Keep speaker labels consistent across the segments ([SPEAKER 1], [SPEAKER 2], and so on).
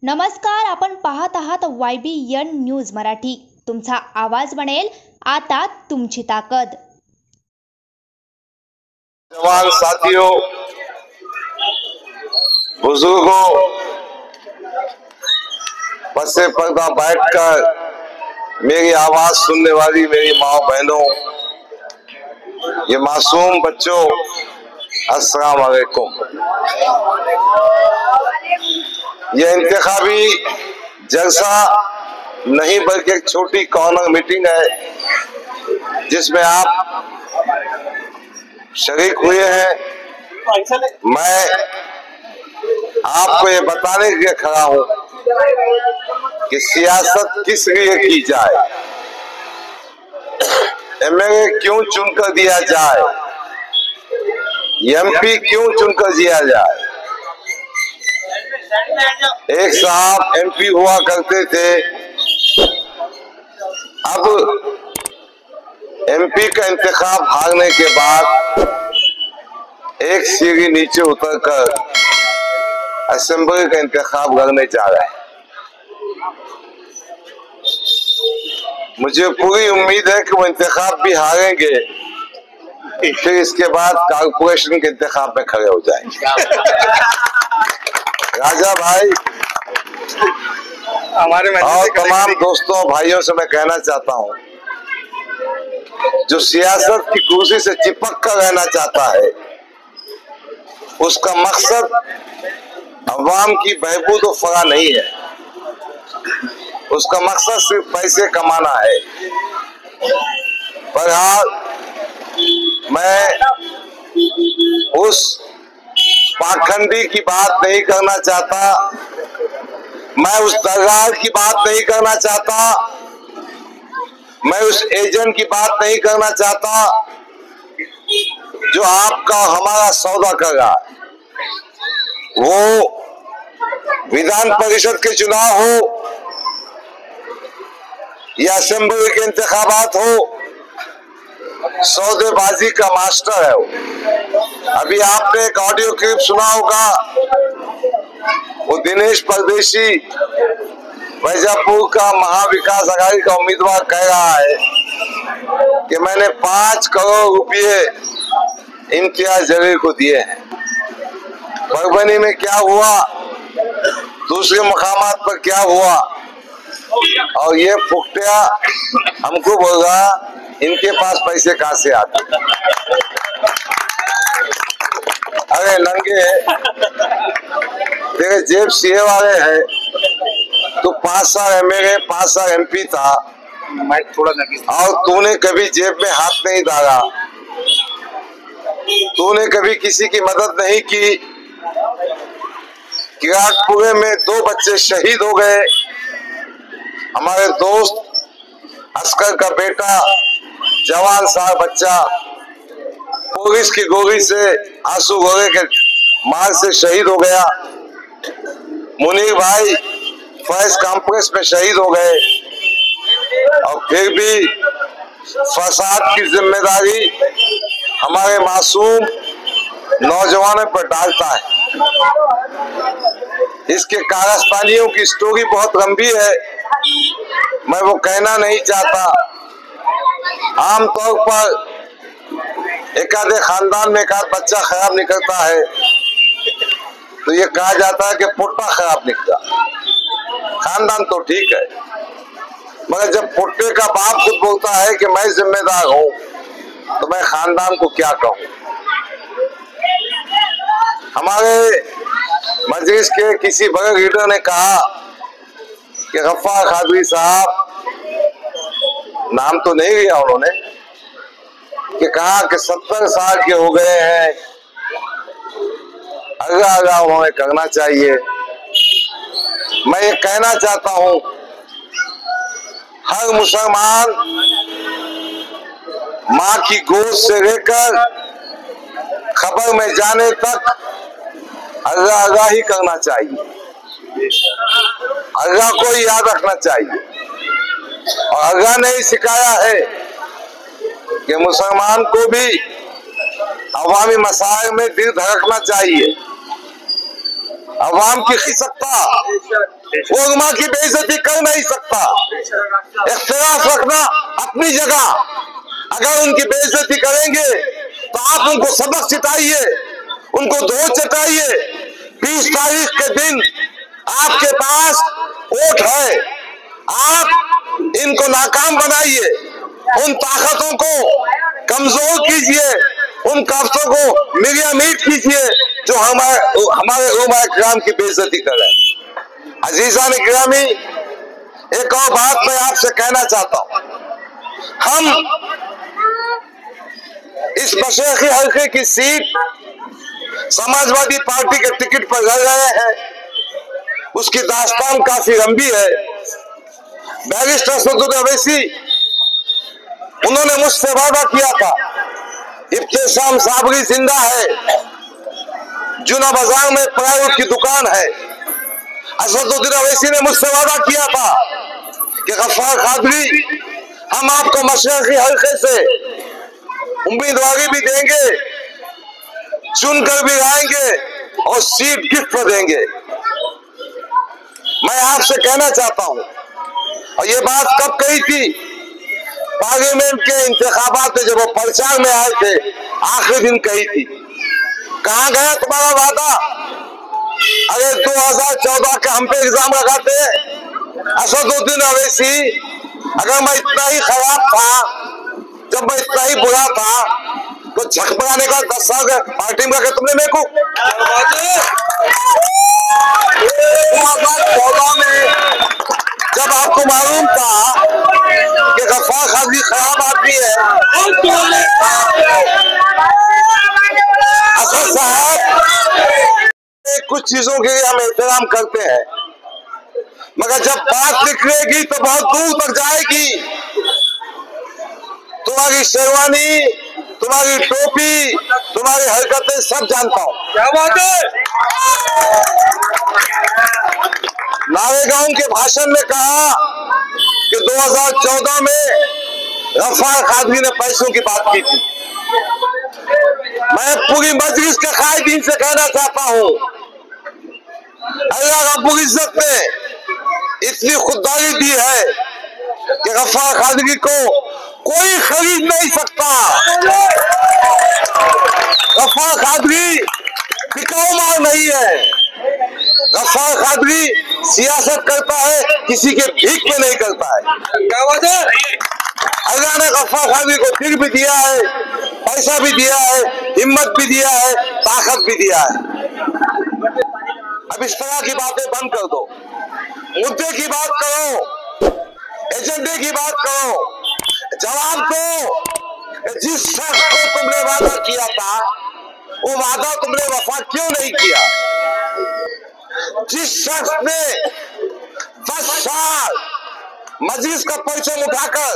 [SPEAKER 1] नमस्कार, आपण पाहत आहात YBN न्यूज मराठी। तुमचा आवाज बनेल आता तुमची ताकद।
[SPEAKER 2] जवान साथियों, बुजुर्गों, पसे पर्दा बैठकर मेरी आवाज सुनने वाली मेरी माँ बहनों, ये मासूम बच्चों, अस्सलाम वालेकुम। ये इंतखाबी जलसा नहीं बल्कि एक छोटी कॉर्नर मीटिंग है जिसमें आप शरीक हुए हैं। मैं आपको ये बताने के लिए खड़ा हूं कि सियासत किस लिए की जाए, MLA क्यों चुनकर दिया जाए, MP क्यों चुनकर दिया जाए। एक साहब MP हुआ करते थे, अब MP का इंतखाब हारने के बाद एक सीढ़ी नीचे उतरकर असेंबली का इंतखाब करने जा रहे हैं। मुझे पूरी उम्मीद है कि वो इंतखाब भी हारेंगे, फिर इसके बाद कारपोरेशन के इंतखाब में खड़े हो जाएंगे। राजा भाई और तमाम दोस्तों भाइयों से मैं कहना चाहता हूं, जो सियासत की कुर्सी से चिपक कर रहना चाहता है, उसका मकसद अवाम की बहबूद और फलाह नहीं है, उसका मकसद सिर्फ पैसे कमाना है। बहरहाल मैं उस पाखंडी की बात नहीं करना चाहता, मैं उस दरगाह की बात नहीं करना चाहता, मैं उस एजेंट की बात नहीं करना चाहता जो आपका हमारा सौदा कर रहा है। वो विधान परिषद के चुनाव हो या असेंबली के इंतखाबात हो, सौदेबाजी का मास्टर है वो। अभी आपने एक ऑडियो क्लिप सुना होगा, वो दिनेश परदेशी वैजापुर का महाविकास आघाड़ी का उम्मीदवार कह रहा है कि मैंने 5 करोड़ रुपये इम्तियाज जलील को दिए हैं। परभनी में क्या हुआ, दूसरे मकामात पर क्या हुआ, और ये फुकटिया हमको बोल रहा इनके पास पैसे कहां से आते। अरे नंगे, तेरे जेब सीए वाले हैं, तो 5 साल MLA 5 साल MP था, और तूने कभी जेब में हाथ नहीं डाला, तूने कभी किसी की मदद नहीं की। किराटपुरे में 2 बच्चे शहीद हो गए, हमारे दोस्त अस्कर का बेटा जवान सा बच्चा पुलिस की गोली से, आंसू गोले के मार से शहीद हो गया। मुनीर भाई फैज कॉम्प्लेक्स में शहीद हो गए, और फिर भी फसाद की जिम्मेदारी हमारे मासूम नौजवानों पर डालता है। इसके कारस्तानियों की स्टोरी बहुत गंभीर है, मैं वो कहना नहीं चाहता। आमतौर पर एक आधे खानदान में एक आध बच्चा खराब निकलता है तो ये कहा जाता है कि पुट्टा खराब निकला, खानदान तो ठीक है, मगर जब पुट्टे का बाप खुद बोलता है कि मैं जिम्मेदार हूं, तो मैं खानदान को क्या कहूं। हमारे मजलिस के किसी बड़े लीडर ने कहा कि गफ्फार कादरी साहब, नाम तो नहीं लिया उन्होंने, कि कहा कि 70 साल के हो गए हैं, अल्लाह उन्होंने करना चाहिए। मैं ये कहना चाहता हूं, हर मुसलमान माँ की गोद से लेकर खबर में जाने तक अल्लाह ही करना चाहिए, अल्लाह को ही याद रखना चाहिए। और अल्लाह ने ही सिखाया है कि मुसलमान को भी अवामी मसाइल में दिल धड़कना चाहिए। अवाम की खिसकता वो उलमा की बेइज्जती कर नहीं सकता। इख्तिलाफ रखना अपनी जगह, अगर उनकी बेइज्जती करेंगे तो आप उनको सबक सिखाइए, उनको धो चटाइए। 20 तारीख के दिन आपके पास वोट है, आप इनको नाकाम बनाइए, उन ताकतों को कमजोर कीजिए, उन ताकतों को मिर्या मीट कीजिए जो हमारे उलमा किराम की बेइज्जती कर रहे हैं। अजीजान गिरामी, एक और बात मैं आपसे कहना चाहता हूं, हम इस मशरक़ी हल्के की सीट समाजवादी पार्टी के टिकट पर लड़ रहे हैं। उसकी दास्तान काफी लंबी है। बैरिस्टर असदुद्दीन अवैसी, उन्होंने मुझसे वादा किया था, इब्तिसाम साबरी जिंदा है, जूना बाजार में प्लाईवुड की दुकान है। असदुद्दीन अवैसी ने मुझसे वादा किया था कि गफ्फार कादरी, हम आपको मशरक़ी हल्के से उम्मीदवारी भी देंगे, चुनकर भी लाएंगे और सीट गिफ्ट पर देंगे। मैं आपसे कहना चाहता हूं, और ये बात कब कही थी? पार्लियामेंट के इंतखाबात में जब वो प्रचार में आए थे, आखिरी दिन कही थी। कहां गया तुम्हारा वादा? अरे 2014 का हम पे इल्जाम लगाते हैं। असदुद्दीन अवैसी, अगर मैं इतना ही खराब था, जब मैं इतना ही बुरा था, तो झकमगाने का 10 साल पार्टी में क्या तुमने मेरे को 2014 में जब आपको मालूम था कि गफ्फार कादरी खराब आदमी है, असद साहब, कुछ चीजों के लिए हम एहतराम करते हैं, मगर जब बात निकलेगी तो बहुत दूर तक जाएगी। तुम्हारी शेरवानी, तुम्हारी टोपी, तुम्हारी हरकतें सब जानता हूं। क्या बात है? नारेगांव के भाषण में कहा कि 2014 में गफ्फार कादरी ने पैसों की बात की थी। मैं पूरी मजलिस के कायदीन से कहना चाहता हूं, अल्लाह रब्बुल इज्जत ने इतनी खुददारी दी है कि गफ्फार कादरी को कोई खरीद नहीं सकता। गफ्फार कादरी टिकाऊ माल नहीं है। गफ्फार कादरी सियासत करता है, किसी के भीख पे नहीं करता है। क्या बात है? अल्लाह ने गफ्फार कादरी को दिल भी दिया है, पैसा भी दिया है, हिम्मत भी दिया है, ताकत भी दिया है। अब इस तरह की बातें बंद कर दो, मुद्दे की बात करो, एजेंडे की बात करो, जवाब दो। जिस शख्स को तुमने वादा किया था, वो वादा तुमने वफा क्यों नहीं किया? जिस शख्स ने 10 साल मजलिस का परचम उठाकर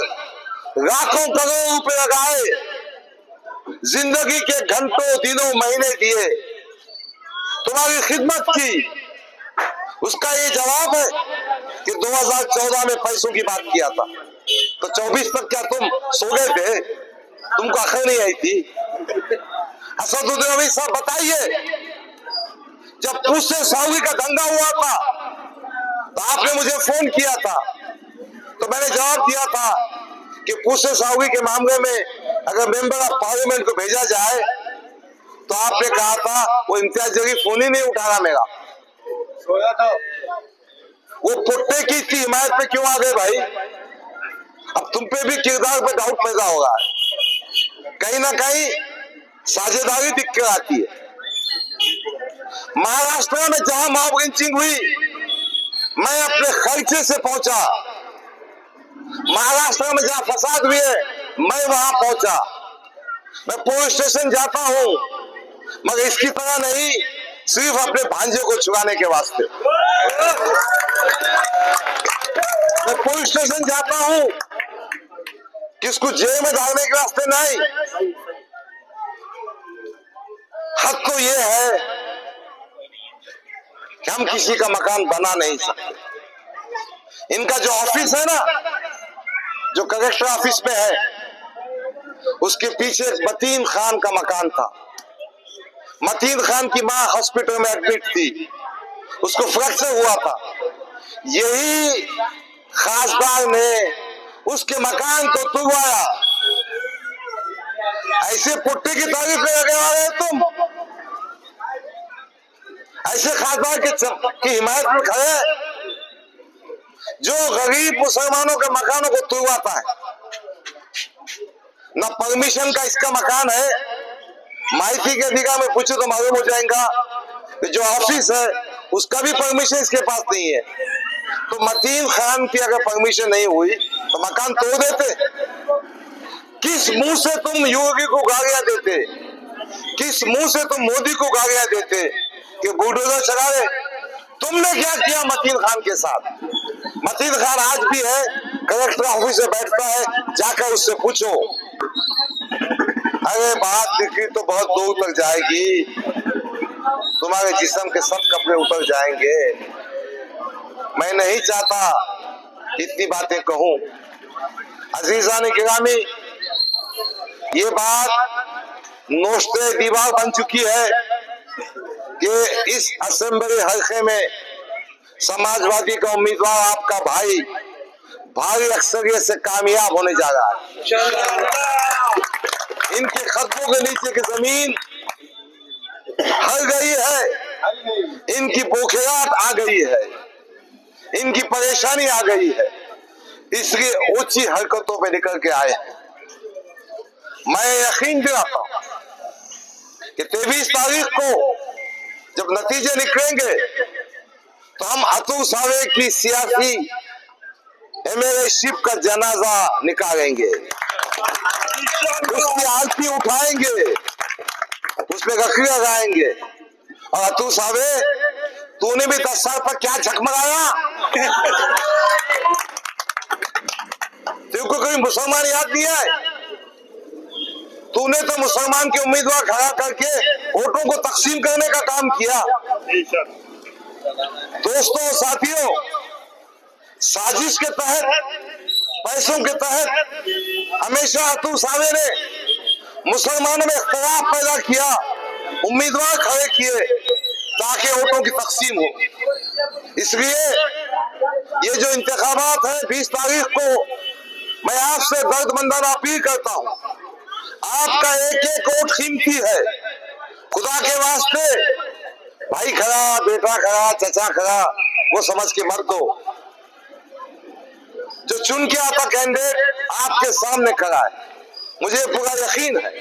[SPEAKER 2] लाखों करोड़ रुपए लगाए, जिंदगी के घंटों, दिनों, महीने दिए, तुम्हारी खिदमत की, उसका ये जवाब है कि 2014 में पैसों की बात किया था, तो 24 तक क्या तुम सो गए थे? तुमको अकल नहीं आई थी? असदुद्दीन अवैसी साहब बताइए, जब पूछे साउदी का दंगा हुआ था तो आपने मुझे फोन किया था, तो मैंने जवाब दिया था कि पूछे साउदी के मामले में अगर मेंबर ऑफ पार्लियामेंट को भेजा जाए, तो आपने कहा था वो इम्तियाज जलील फोन ही नहीं उठा रहा मेरा, सोया था। वो पुट्टे की थी हिमायत पे क्यों आ गए भाई? अब तुम पे भी किरदार पे डाउट पैदा हो रहा है, कहीं ना कहीं साझेदारी दिख कर आती है। महाराष्ट्र में जहां मॉब लिंचिंग हुई, मैं अपने खर्चे से पहुंचा। महाराष्ट्र में जहां फसाद हुए, मैं वहां पहुंचा। मैं पुलिस स्टेशन जाता हूं, मगर इसकी तरह नहीं, सिर्फ अपने भांजे को छुड़ाने के वास्ते। मैं पुलिस स्टेशन जाता हूं, किसको जेल में डालने के वास्ते नहीं। हक तो ये है कि हम किसी का मकान बना नहीं सकते। इनका जो ऑफिस है ना, जो कलेक्टर ऑफिस में है, उसके पीछे मतीन खान का मकान था। मतीन खान की मां हॉस्पिटल में एडमिट थी, उसको फ्रैक्चर हुआ था। यही खासबाग ने उसके मकान को तुड़वाया। ऐसे पुट्टे की तारीफ करने वाले तुम, ऐसे खासबाग की हिमायत में खड़े जो गरीब मुसलमानों के मकानों को तुड़वाता है। न परमिशन का इसका मकान है, माइकी के निगाह में पूछो तो मालूम हो जाएगा कि जो ऑफिस है उसका भी परमिशन इसके पास नहीं है। तो मतीन खान की अगर परमिशन नहीं हुई तो मकान तोड़ देते। किस मुंह से तुम योगी को गालियां देते, किस मुंह से तुम मोदी को गालियां देते कि बुलडोजर चला रहे? तुमने क्या किया मतीन खान के साथ? मतीन खान आज भी है, कलेक्टर ऑफिस में बैठता है, जाकर उससे पूछो। अरे बात निकली तो बहुत दूर तक जाएगी, तुम्हारे जिस्म के सब कपड़े उतर जाएंगे। मैं नहीं चाहता इतनी बातें कहूं। अजीजान गिरामी, ये बात नोश्ते दीवार बन चुकी है कि इस असेंबली हल्के में समाजवादी का उम्मीदवार आपका भाई भारी अक्सरियत से कामयाब होने जा रहा है। इनके कदमों के नीचे की जमीन हल गई है, इनकी बोखियात आ गई है, इनकी परेशानी आ गई है, इसलिए ऊंची हरकतों पे निकल के आए हैं। मैं यकीन दिलाता हूं कि 23 तारीख को जब नतीजे निकलेंगे तो हम अतुल सावे की सियासी एमएलए-शिप का जनाजा निकालेंगे, उसकी आरती उठाएंगे, उसमें गखरिया गाएंगे। और अतुल सावे, तूने भी 10 साल पर क्या झकमगाया? तेरे को कोई मुसलमान याद नहीं है? तूने तो मुसलमान के उम्मीदवार खड़ा करके वोटों को तकसीम करने का काम किया। दोस्तों, साथियों, साजिश के तहत, पैसों के तहत हमेशा अतुल सावे ने मुसलमानों में इख्तिलाफ पैदा किया, उम्मीदवार खड़े किए ताकि वोटों की तकसीम हो। इसलिए ये जो इंतखाबात है 20 तारीख को, मैं आपसे दर्दमंदाना अपील करता हूं, आपका एक एक वोट कीमती है। खुदा के वास्ते भाई खड़ा, बेटा खड़ा, चचा खड़ा, वो समझ के मत दो। जो चुन के आता कैंडिडेट आपके सामने खड़ा है, मुझे पूरा यकीन है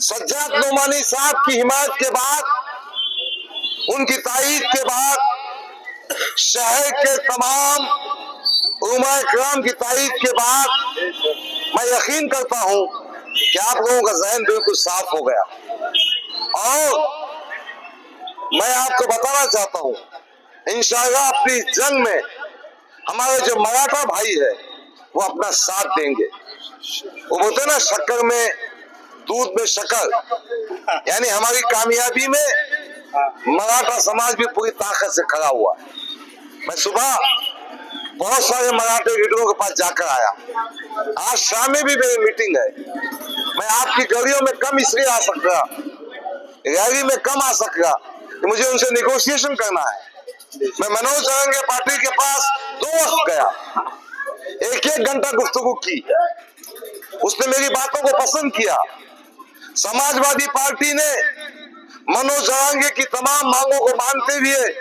[SPEAKER 2] सज्जाद नोमानी साहब की हिमायत के बाद, उनकी ताईद के बाद, शहर के तमाम उलमाए किराम की ताईद के बाद मैं यकीन करता हूं कि आप लोगों का जहन बिल्कुल साफ हो गया। और मैं आपको बताना चाहता हूं, इंशाअल्लाह अपनी जंग में हमारे जो मराठा भाई है वो अपना साथ देंगे। वो बोलते ना, शक्कर में दूध में शक्कर, यानी हमारी कामयाबी में मराठा समाज भी पूरी ताकत से खड़ा हुआ है। मैं सुबह बहुत सारे मराठे लीडरों के पास जाकर आया, आज शाम में भी मेरी मीटिंग है। मैं आपकी गलियों में कम इसलिए आ सकता, रैली में कम आ सकता कि मुझे उनसे निगोशिएशन करना है। मैं मनोज जरंगे पाटिल के पास 2 वक्त गया, 1-1 घंटा गुफ्तगू की, उसने मेरी बातों को पसंद किया। समाजवादी पार्टी ने मनोज जरंगे की तमाम मांगों को मानते हुए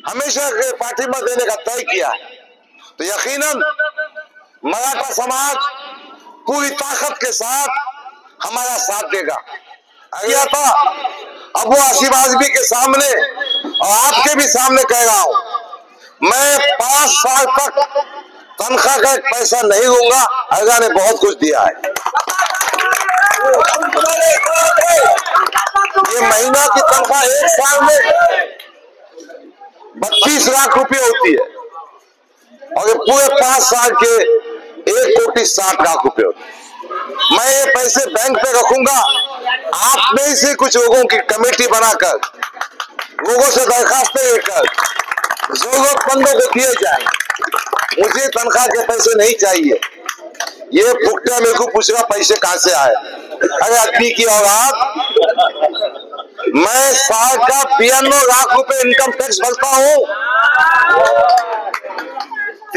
[SPEAKER 2] हमेशा पार्टी में देने का तय किया है। तो यकीनन मराठा समाज पूरी ताकत के साथ हमारा साथ देगा। किया था, अब वो आसिफ आजमी के सामने और आपके भी सामने कह रहा हूं, मैं 5 साल तक तनख्वाह का एक पैसा नहीं लूंगा। अल्लाह ने बहुत कुछ दिया है। ये महीना की तनख्वाह 1 साल में 32 लाख रुपए होती है और ये पूरे 5 साल के 1,60,00,000 रुपए होते हैं। मैं ये पैसे बैंक पे रखूंगा, आप में से कुछ लोगों की कमेटी बनाकर लोगों से दरखास्तें लेकर जरूरतमंदों को दिए जाए। मुझे तनख्वाह के पैसे नहीं चाहिए। ये फुकटा मेरे को पूछ रहा पैसे कहां से आए। अरे अद्दी की औलाद, मैं साल का 92 लाख रुपए इनकम टैक्स भरता हूं।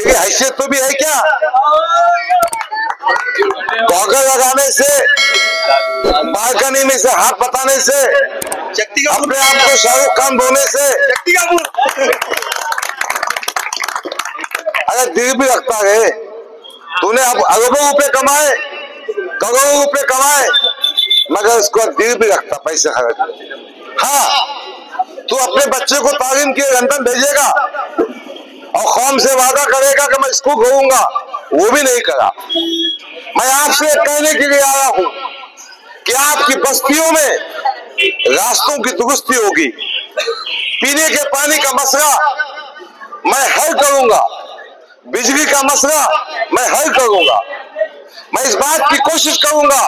[SPEAKER 2] तेरी हैसियत तो भी है क्या? गॉगल लगाने से, बालकनी में से हाथ बताने से, अपने आप को शाहरुख खान बोलने से अरे दिल भी रखता है। तूने अब अरबों रुपए कमाए, करोड़ों रुपए कमाए, मगर उसको दिल भी रखता पैसे खर्च। हाँ, तू अपने बच्चे को तालीम के लंदन भेजेगा और कौम से वादा करेगा कि मैं इसको घूमूंगा, वो भी नहीं करा। मैं आपसे कहने के लिए आया हूं कि आपकी बस्तियों में रास्तों की दुरुस्ती होगी, पीने के पानी का मसला मैं हल करूंगा, बिजली का मसला मैं हल करूंगा। मैं इस बात की कोशिश करूंगा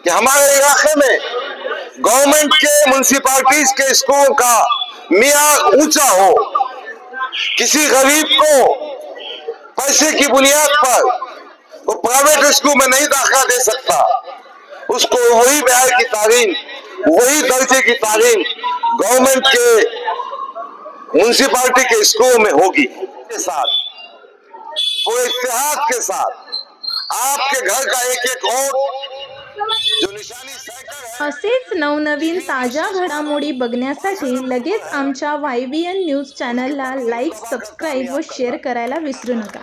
[SPEAKER 2] कि हमारे इलाके में गवर्नमेंट के म्युनिसिपैलिटीज के स्कूलों का मियार ऊंचा हो। किसी गरीब को पैसे की बुनियाद पर वो प्राइवेट स्कूल में नहीं दाखिला दे सकता, उसको वही ब्याज की तालीम, वही दर्जे की तालीम गवर्नमेंट के म्युनिसिपैलिटी के स्कूल में होगी। के साथ पूरे इत्तेहाद के साथ आपके घर का एक एक वोट जो निशानी सायकल है।
[SPEAKER 3] असेच नवनवीन ताज्या घडामोडी बघण्यासाठी लगेच आमच्या YBN न्यूज चॅनलला लाईक, सबस्क्राईब व शेअर करायला विसरू नका।